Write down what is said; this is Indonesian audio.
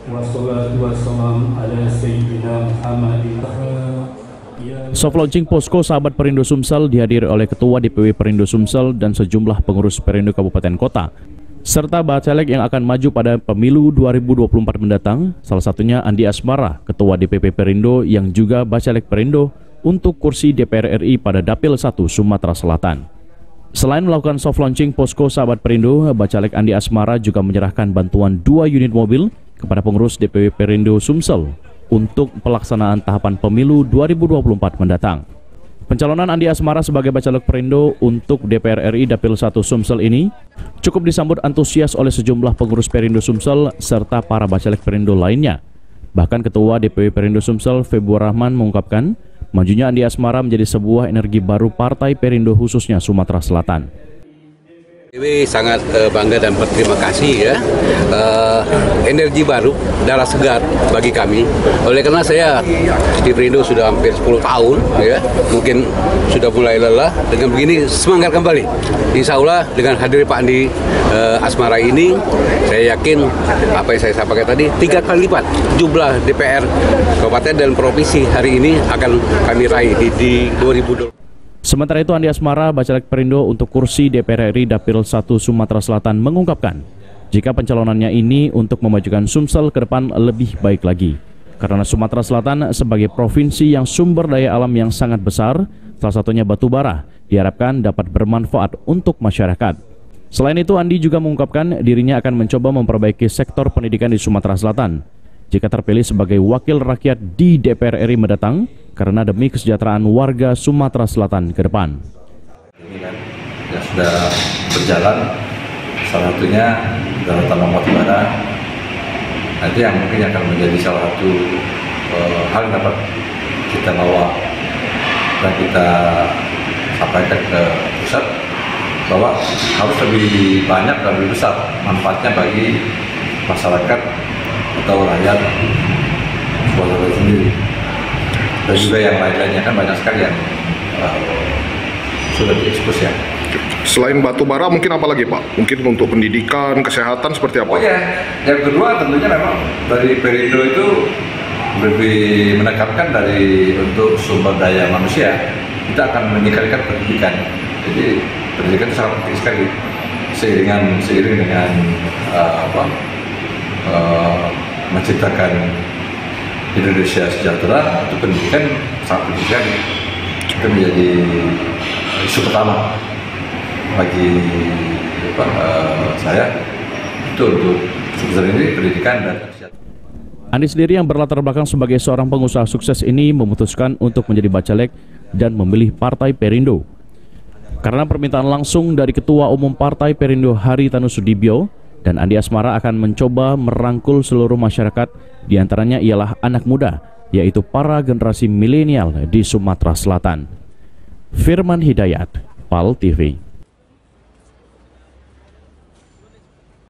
wassalatu wassalam ala sayyidina Muhammadin. Soft launching posko Sahabat Perindo Sumsel dihadiri oleh Ketua DPW Perindo Sumsel dan sejumlah pengurus Perindo Kabupaten Kota, serta bacalek yang akan maju pada pemilu 2024 mendatang, salah satunya Andi Asmara, Ketua DPP Perindo yang juga bacalek Perindo untuk kursi DPR RI pada Dapil 1 Sumatera Selatan. Selain melakukan soft launching posko Sahabat Perindo, bacalek Andi Asmara juga menyerahkan bantuan 2 unit mobil kepada pengurus DPW Perindo Sumsel untuk pelaksanaan tahapan pemilu 2024 mendatang. Pencalonan Andi Asmara sebagai bacalek Perindo untuk DPR RI Dapil 1 Sumsel ini cukup disambut antusias oleh sejumlah pengurus Perindo Sumsel serta para bacalek Perindo lainnya. Bahkan Ketua DPW Perindo Sumsel Februar Rahman mengungkapkan majunya Andi Asmara menjadi sebuah energi baru Partai Perindo khususnya Sumatera Selatan. Sangat bangga dan berterima kasih ya, energi baru, darah segar bagi kami. Oleh karena saya di Perindo sudah hampir 10 tahun ya, mungkin sudah mulai lelah dengan begini, semangat kembali. Insya Allah dengan hadir Pak Andi Asmara ini, saya yakin apa yang saya sampaikan tadi 3 kali lipat jumlah DPR Kabupaten dan Provinsi hari ini akan kami raih di 2020. Sementara itu Andi Asmara, bacalek Perindo untuk kursi DPR RI Dapil 1 Sumatera Selatan mengungkapkan jika pencalonannya ini untuk memajukan Sumsel ke depan lebih baik lagi. Karena Sumatera Selatan sebagai provinsi yang sumber daya alam yang sangat besar, salah satunya batu bara, diharapkan dapat bermanfaat untuk masyarakat. Selain itu Andi juga mengungkapkan dirinya akan mencoba memperbaiki sektor pendidikan di Sumatera Selatan jika terpilih sebagai wakil rakyat di DPR RI mendatang, karena demi kesejahteraan warga Sumatera Selatan ke depan. Ini kan yang sudah berjalan, salah satunya daratan batu bara. Nanti yang mungkin akan menjadi salah satu hal yang dapat kita bawa dan kita sampaikan ke pusat bahwa harus lebih banyak dan lebih besar manfaatnya bagi masyarakat atau rakyat Sumatera sendiri. Dan juga yang lain-lainnya kan banyak sekali yang sudah diekspos ya. Selain batu bara mungkin apa lagi Pak? Mungkin untuk pendidikan, kesehatan seperti apa? Oh ya, yang kedua tentunya memang dari Perindo itu lebih menekankan untuk sumber daya manusia, kita akan meningkatkan pendidikan. Jadi pendidikan itu sangat penting sekali seiring dengan menciptakan Indonesia sejahtera. Itu pendidikan sangat penting sekali. Itu menjadi isu pertama bagi saya itu untuk sebesar ini pendidikan dan kesehatan. Andi sendiri yang berlatar belakang sebagai seorang pengusaha sukses ini memutuskan untuk menjadi bacalek dan memilih Partai Perindo. Karena permintaan langsung dari Ketua Umum Partai Perindo Haritanu Sudibyo, dan Andi Asmara akan mencoba merangkul seluruh masyarakat, diantaranya ialah anak muda, yaitu para generasi milenial di Sumatera Selatan. Firman Hidayat, PAL TV.